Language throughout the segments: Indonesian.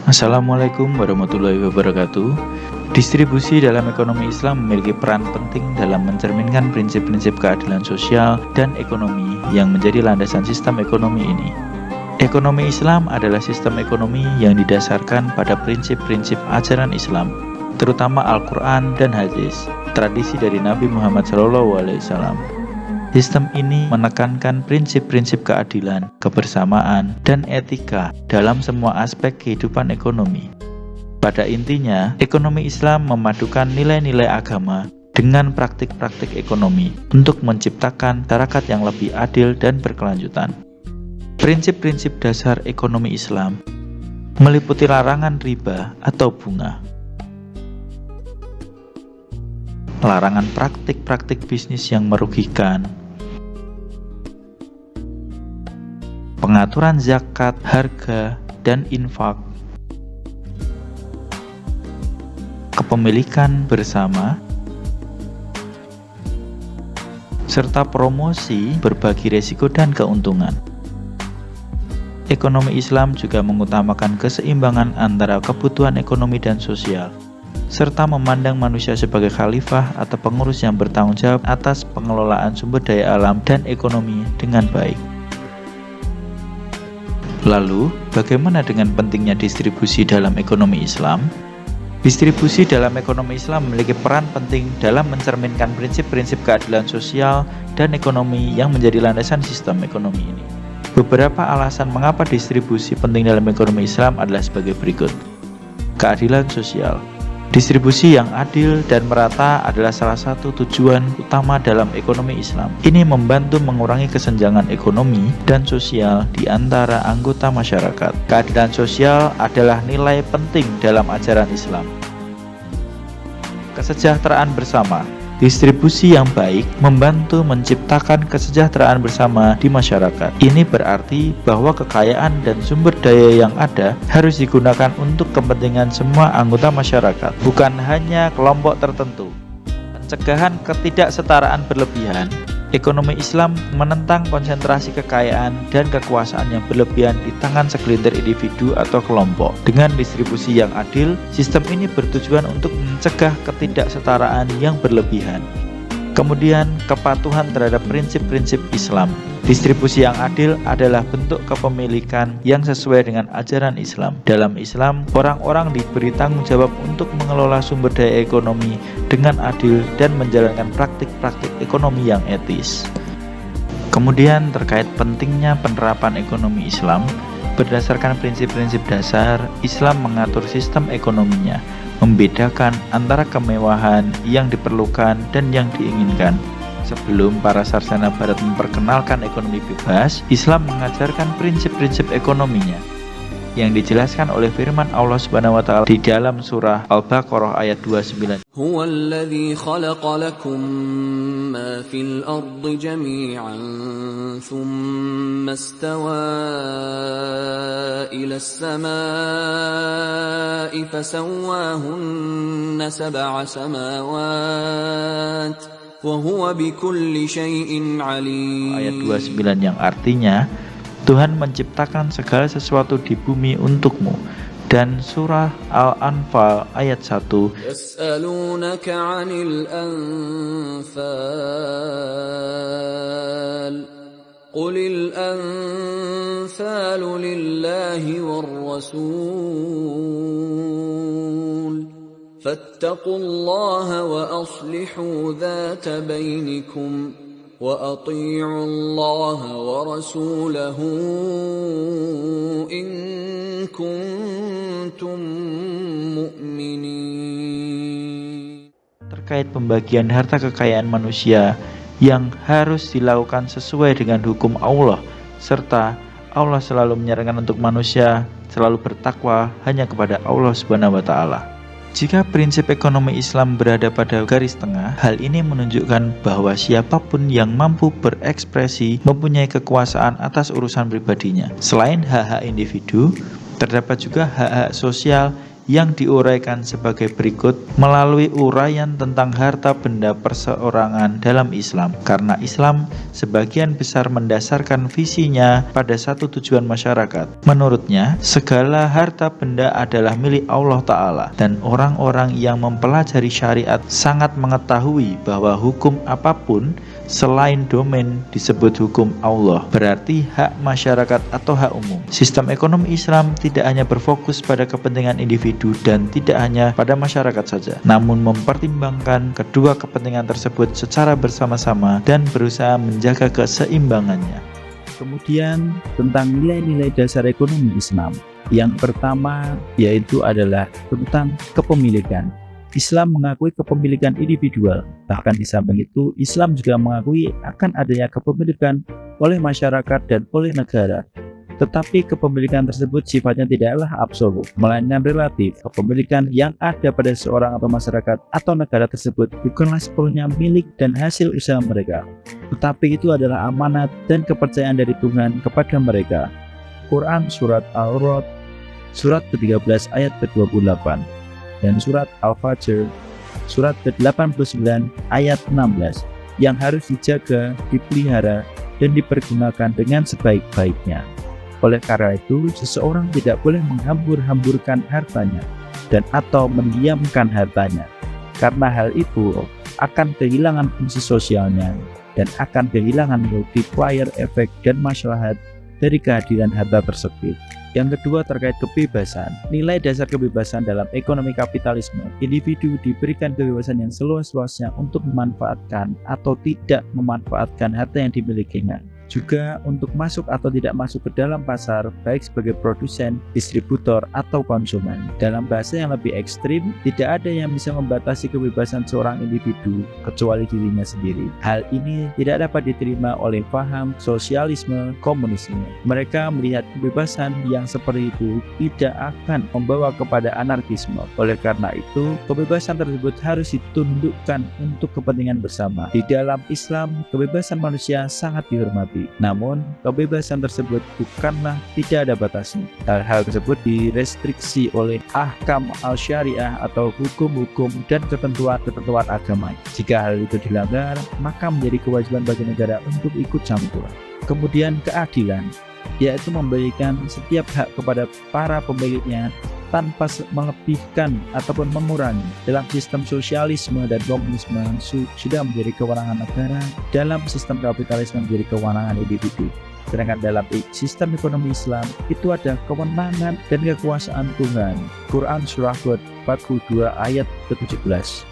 Assalamualaikum warahmatullahi wabarakatuh. Distribusi dalam ekonomi Islam memiliki peran penting dalam mencerminkan prinsip-prinsip keadilan sosial dan ekonomi yang menjadi landasan sistem ekonomi ini. Ekonomi Islam adalah sistem ekonomi yang didasarkan pada prinsip-prinsip ajaran Islam, terutama Al-Quran dan Hadis, tradisi dari Nabi Muhammad SAW. Sistem ini menekankan prinsip-prinsip keadilan, kebersamaan, dan etika dalam semua aspek kehidupan ekonomi. Pada intinya, ekonomi Islam memadukan nilai-nilai agama dengan praktik-praktik ekonomi untuk menciptakan masyarakat yang lebih adil dan berkelanjutan. Prinsip-prinsip dasar ekonomi Islam meliputi larangan riba atau bunga, larangan praktik-praktik bisnis yang merugikan, pengaturan zakat, harga, dan infak, kepemilikan bersama, serta promosi berbagi risiko dan keuntungan. Ekonomi Islam juga mengutamakan keseimbangan antara kebutuhan ekonomi dan sosial, serta memandang manusia sebagai khalifah atau pengurus yang bertanggung jawab atas pengelolaan sumber daya alam dan ekonomi dengan baik. Lalu, bagaimana dengan pentingnya distribusi dalam ekonomi Islam? Distribusi dalam ekonomi Islam memiliki peran penting dalam mencerminkan prinsip-prinsip keadilan sosial dan ekonomi yang menjadi landasan sistem ekonomi ini. Beberapa alasan mengapa distribusi penting dalam ekonomi Islam adalah sebagai berikut. Keadilan sosial. Distribusi yang adil dan merata adalah salah satu tujuan utama dalam ekonomi Islam. Ini membantu mengurangi kesenjangan ekonomi dan sosial di antara anggota masyarakat. Keadilan sosial adalah nilai penting dalam ajaran Islam. Kesejahteraan bersama. Distribusi yang baik membantu menciptakan kesejahteraan bersama di masyarakat. Ini berarti bahwa kekayaan dan sumber daya yang ada harus digunakan untuk kepentingan semua anggota masyarakat, bukan hanya kelompok tertentu. Pencegahan ketidaksetaraan berlebihan. Ekonomi Islam menentang konsentrasi kekayaan dan kekuasaan yang berlebihan di tangan segelintir individu atau kelompok. Dengan distribusi yang adil, sistem ini bertujuan untuk mencegah ketidaksetaraan yang berlebihan. Kemudian, kepatuhan terhadap prinsip-prinsip Islam. Distribusi yang adil adalah bentuk kepemilikan yang sesuai dengan ajaran Islam. Dalam Islam, orang-orang diberi tanggung jawab untuk mengelola sumber daya ekonomi dengan adil dan menjalankan praktik-praktik ekonomi yang etis. Kemudian, terkait pentingnya penerapan ekonomi Islam, berdasarkan prinsip-prinsip dasar, Islam mengatur sistem ekonominya, membedakan antara kemewahan yang diperlukan dan yang diinginkan. Sebelum para sarjana barat memperkenalkan ekonomi bebas, Islam mengajarkan prinsip-prinsip ekonominya yang dijelaskan oleh firman Allah Subhanahu wa taala di dalam surah Al-Baqarah ayat 29. Huwallazi khalaqa lakum ma fil ardi jami'an thumma istawa ila as-samaa'i fasawwahunna sab'a samawat. Ayat 29 yang artinya Tuhan menciptakan segala sesuatu di bumi untukmu, dan surah Al-Anfal ayat 1. Yas'alunaka 'anil anfal Qulil anfalu lillahi war rasul فاتقوا الله وأصلحوا ذات بينكم وأطيعوا الله ورسوله إن كنتم مؤمنين. Terkait pembagian harta kekayaan manusia yang harus dilakukan sesuai dengan hukum Allah, serta Allah selalu menyarankan untuk manusia selalu bertakwa hanya kepada Allah Subhanahu wa taala. Jika prinsip ekonomi Islam berada pada garis tengah, hal ini menunjukkan bahwa siapapun yang mampu berekspresi mempunyai kekuasaan atas urusan pribadinya. Selain hak-hak individu, terdapat juga hak-hak sosial yang diuraikan sebagai berikut melalui uraian tentang harta benda perseorangan dalam Islam. Karena Islam sebagian besar mendasarkan visinya pada satu tujuan masyarakat. Menurutnya, segala harta benda adalah milik Allah Ta'ala, dan orang-orang yang mempelajari syariat sangat mengetahui bahwa hukum apapun selain domain disebut hukum Allah, berarti hak masyarakat atau hak umum. Sistem ekonomi Islam tidak hanya berfokus pada kepentingan individu dan tidak hanya pada masyarakat saja, namun mempertimbangkan kedua kepentingan tersebut secara bersama-sama dan berusaha menjaga keseimbangannya. Kemudian tentang nilai-nilai dasar ekonomi Islam. Yang pertama yaitu adalah tentang kepemilikan. Islam mengakui kepemilikan individual. Bahkan di samping itu, Islam juga mengakui akan adanya kepemilikan oleh masyarakat dan oleh negara. Tetapi kepemilikan tersebut sifatnya tidaklah absolut, melainkan relatif. Kepemilikan yang ada pada seorang atau masyarakat atau negara tersebut bukanlah sepenuhnya milik dan hasil usaha mereka, tetapi itu adalah amanat dan kepercayaan dari Tuhan kepada mereka. Quran Surat Al-Ra'd, Surat ke-13 ayat ke-28. Dan surat Al-Fajr, surat ke-89 ayat 16, yang harus dijaga, dipelihara, dan dipergunakan dengan sebaik-baiknya. Oleh karena itu, seseorang tidak boleh menghambur-hamburkan hartanya dan atau mendiamkan hartanya, karena hal itu akan kehilangan fungsi sosialnya dan akan kehilangan multiplier efek dan maslahat dari kehadiran harta tersebut. Yang kedua terkait kebebasan. Nilai dasar kebebasan dalam ekonomi kapitalisme, individu diberikan kebebasan yang seluas-luasnya untuk memanfaatkan atau tidak memanfaatkan harta yang dimilikinya. Juga untuk masuk atau tidak masuk ke dalam pasar, baik sebagai produsen, distributor, atau konsumen. Dalam bahasa yang lebih ekstrim, tidak ada yang bisa membatasi kebebasan seorang individu kecuali dirinya sendiri. Hal ini tidak dapat diterima oleh paham sosialisme komunisme. Mereka melihat kebebasan yang seperti itu tidak akan membawa kepada anarkisme. Oleh karena itu, kebebasan tersebut harus ditundukkan untuk kepentingan bersama. Di dalam Islam, kebebasan manusia sangat dihormati. Namun, kebebasan tersebut bukanlah tidak ada batasnya. Hal-hal tersebut direstriksi oleh ahkam al-syariah atau hukum-hukum dan ketentuan-ketentuan agama. Jika hal itu dilanggar, maka menjadi kewajiban bagi negara untuk ikut campur. Kemudian keadilan, yaitu memberikan setiap hak kepada para pemiliknya tanpa melebihkan ataupun mengurangi. Dalam sistem sosialisme dan komunisme sudah menjadi kewenangan negara, dalam sistem kapitalisme menjadi kewenangan individu. Sedangkan dalam sistem ekonomi Islam itu ada kewenangan dan kekuasaan Tuhan. Quran Surah 42 ayat ke-17.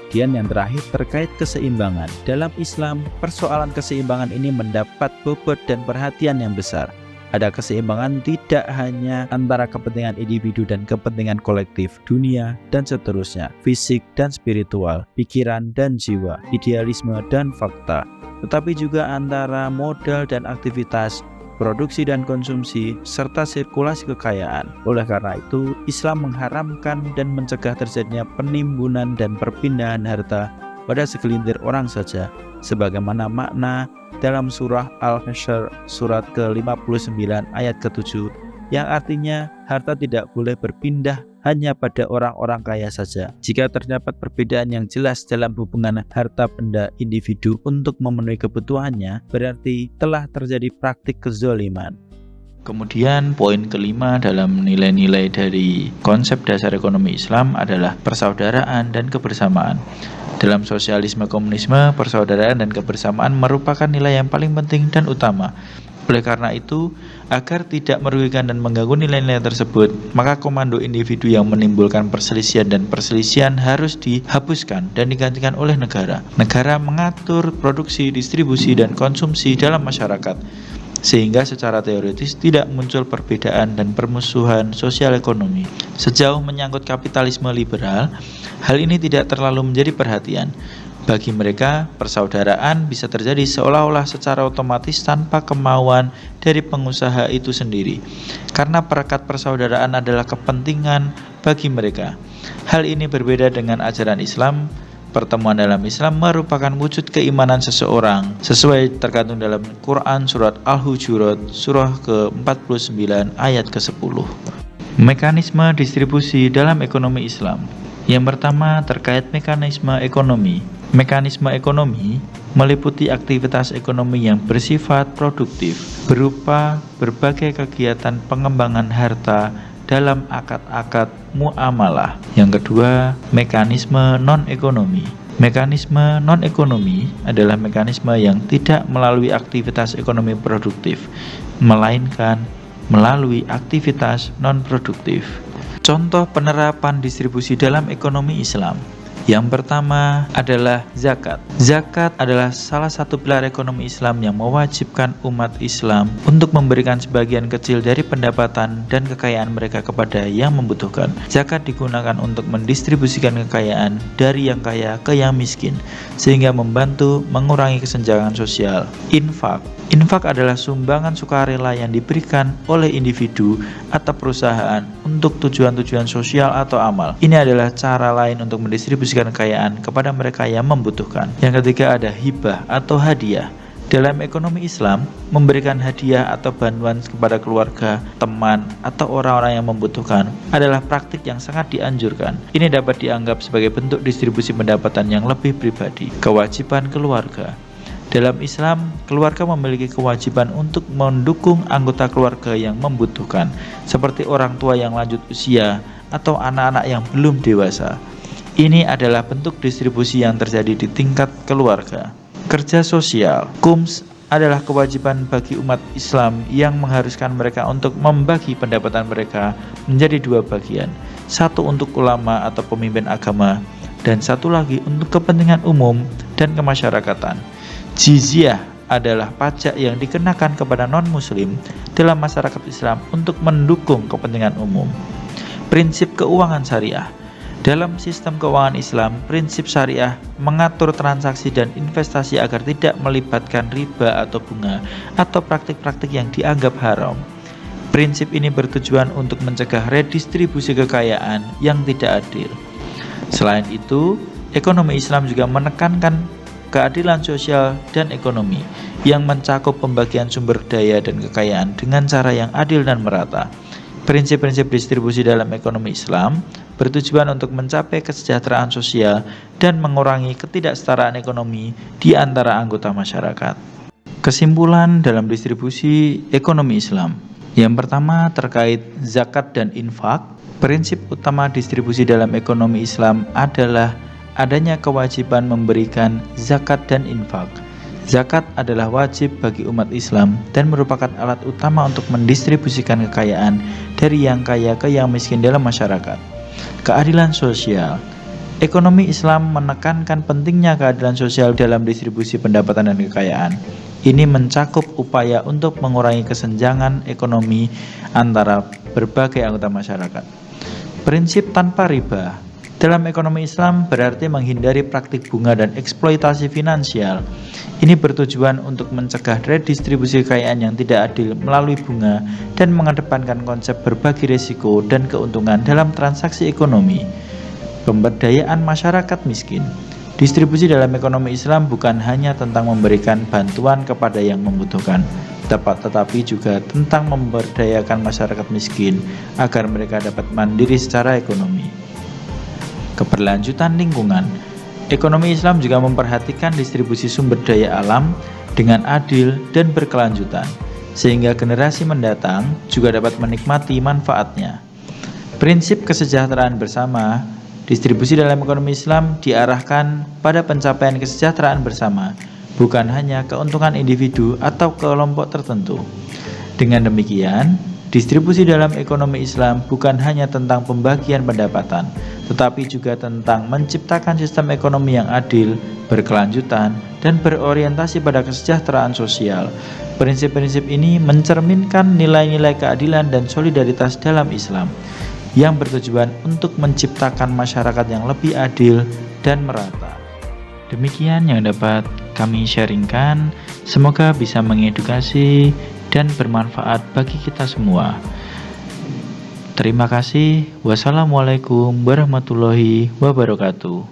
Kemudian yang terakhir terkait keseimbangan. Dalam Islam, persoalan keseimbangan ini mendapat bobot dan perhatian yang besar. Ada keseimbangan tidak hanya antara kepentingan individu dan kepentingan kolektif, dunia, dan seterusnya, fisik dan spiritual, pikiran dan jiwa, idealisme dan fakta, tetapi juga antara modal dan aktivitas, produksi dan konsumsi, serta sirkulasi kekayaan. Oleh karena itu, Islam mengharamkan dan mencegah terjadinya penimbunan dan perpindahan harta pada segelintir orang saja, sebagaimana makna dalam surah Al-Hasyr surat ke-59 ayat ke-7, yang artinya harta tidak boleh berpindah hanya pada orang-orang kaya saja. Jika terdapat perbedaan yang jelas dalam hubungan harta benda individu untuk memenuhi kebutuhannya, berarti telah terjadi praktik kezaliman. Kemudian poin kelima dalam nilai-nilai dari konsep dasar ekonomi Islam adalah persaudaraan dan kebersamaan. Dalam sosialisme komunisme, persaudaraan dan kebersamaan merupakan nilai yang paling penting dan utama. Oleh karena itu, agar tidak merugikan dan mengganggu nilai-nilai tersebut, maka komando individu yang menimbulkan perselisihan dan perselisihan harus dihapuskan dan digantikan oleh negara. Negara mengatur produksi, distribusi, dan konsumsi dalam masyarakat, sehingga secara teoritis tidak muncul perbedaan dan permusuhan sosial ekonomi. Sejauh menyangkut kapitalisme liberal, hal ini tidak terlalu menjadi perhatian. Bagi mereka, persaudaraan bisa terjadi seolah-olah secara otomatis tanpa kemauan dari pengusaha itu sendiri, karena perekat persaudaraan adalah kepentingan bagi mereka. Hal ini berbeda dengan ajaran Islam. Pertemuan dalam Islam merupakan wujud keimanan seseorang sesuai terkandung dalam Quran Surat Al-Hujurat surah ke-49 ayat ke-10. Mekanisme distribusi dalam ekonomi Islam. Yang pertama terkait mekanisme ekonomi. Mekanisme ekonomi meliputi aktivitas ekonomi yang bersifat produktif berupa berbagai kegiatan pengembangan harta dalam akad-akad muamalah. Yang kedua, mekanisme non-ekonomi. Mekanisme non-ekonomi adalah mekanisme yang tidak melalui aktivitas ekonomi produktif, melainkan melalui aktivitas non-produktif. Contoh penerapan distribusi dalam ekonomi Islam. Yang pertama adalah zakat. Zakat adalah salah satu pilar ekonomi Islam yang mewajibkan umat Islam untuk memberikan sebagian kecil dari pendapatan dan kekayaan mereka kepada yang membutuhkan. Zakat digunakan untuk mendistribusikan kekayaan dari yang kaya ke yang miskin, sehingga membantu mengurangi kesenjangan sosial. Infak. Infak adalah sumbangan sukarela yang diberikan oleh individu atau perusahaan untuk tujuan-tujuan sosial atau amal. Ini adalah cara lain untuk mendistribusikan kekayaan kepada mereka yang membutuhkan. Yang ketiga ada hibah atau hadiah. Dalam ekonomi Islam, memberikan hadiah atau bantuan kepada keluarga, teman, atau orang-orang yang membutuhkan adalah praktik yang sangat dianjurkan. Ini dapat dianggap sebagai bentuk distribusi pendapatan yang lebih pribadi. Kewajiban keluarga. Dalam Islam, keluarga memiliki kewajiban untuk mendukung anggota keluarga yang membutuhkan, seperti orang tua yang lanjut usia atau anak-anak yang belum dewasa. Ini adalah bentuk distribusi yang terjadi di tingkat keluarga. Kerja sosial. KUMS adalah kewajiban bagi umat Islam yang mengharuskan mereka untuk membagi pendapatan mereka menjadi dua bagian. Satu untuk ulama atau pemimpin agama, dan satu lagi untuk kepentingan umum dan kemasyarakatan. Jizyah adalah pajak yang dikenakan kepada non-muslim dalam masyarakat Islam untuk mendukung kepentingan umum. Prinsip keuangan syariah. Dalam sistem keuangan Islam, prinsip syariah mengatur transaksi dan investasi agar tidak melibatkan riba atau bunga atau praktik-praktik yang dianggap haram. Prinsip ini bertujuan untuk mencegah redistribusi kekayaan yang tidak adil. Selain itu, ekonomi Islam juga menekankan keadilan sosial dan ekonomi yang mencakup pembagian sumber daya dan kekayaan dengan cara yang adil dan merata. Prinsip-prinsip distribusi dalam ekonomi Islam bertujuan untuk mencapai kesejahteraan sosial dan mengurangi ketidaksetaraan ekonomi di antara anggota masyarakat. Kesimpulan dalam distribusi ekonomi Islam. Yang pertama terkait zakat dan infak. Prinsip utama distribusi dalam ekonomi Islam adalah adanya kewajiban memberikan zakat dan infak. Zakat adalah wajib bagi umat Islam dan merupakan alat utama untuk mendistribusikan kekayaan dari yang kaya ke yang miskin dalam masyarakat. Keadilan sosial. Ekonomi Islam menekankan pentingnya keadilan sosial dalam distribusi pendapatan dan kekayaan. Ini mencakup upaya untuk mengurangi kesenjangan ekonomi antara berbagai anggota masyarakat. Prinsip tanpa riba. Dalam ekonomi Islam berarti menghindari praktik bunga dan eksploitasi finansial. Ini bertujuan untuk mencegah redistribusi kekayaan yang tidak adil melalui bunga dan mengedepankan konsep berbagi risiko dan keuntungan dalam transaksi ekonomi. Pemberdayaan masyarakat miskin. Distribusi dalam ekonomi Islam bukan hanya tentang memberikan bantuan kepada yang membutuhkan, tetapi juga tentang memberdayakan masyarakat miskin agar mereka dapat mandiri secara ekonomi. Keberlanjutan lingkungan. Ekonomi Islam juga memperhatikan distribusi sumber daya alam dengan adil dan berkelanjutan, sehingga generasi mendatang juga dapat menikmati manfaatnya. Prinsip kesejahteraan bersama. Distribusi dalam ekonomi Islam diarahkan pada pencapaian kesejahteraan bersama, bukan hanya keuntungan individu atau kelompok tertentu. Dengan demikian, distribusi dalam ekonomi Islam bukan hanya tentang pembagian pendapatan, tetapi juga tentang menciptakan sistem ekonomi yang adil, berkelanjutan, dan berorientasi pada kesejahteraan sosial. Prinsip-prinsip ini mencerminkan nilai-nilai keadilan dan solidaritas dalam Islam, yang bertujuan untuk menciptakan masyarakat yang lebih adil dan merata. Demikian yang dapat kami sharingkan, semoga bisa mengedukasi dan bermanfaat bagi kita semua. Terima kasih. Wassalamualaikum warahmatullahi wabarakatuh.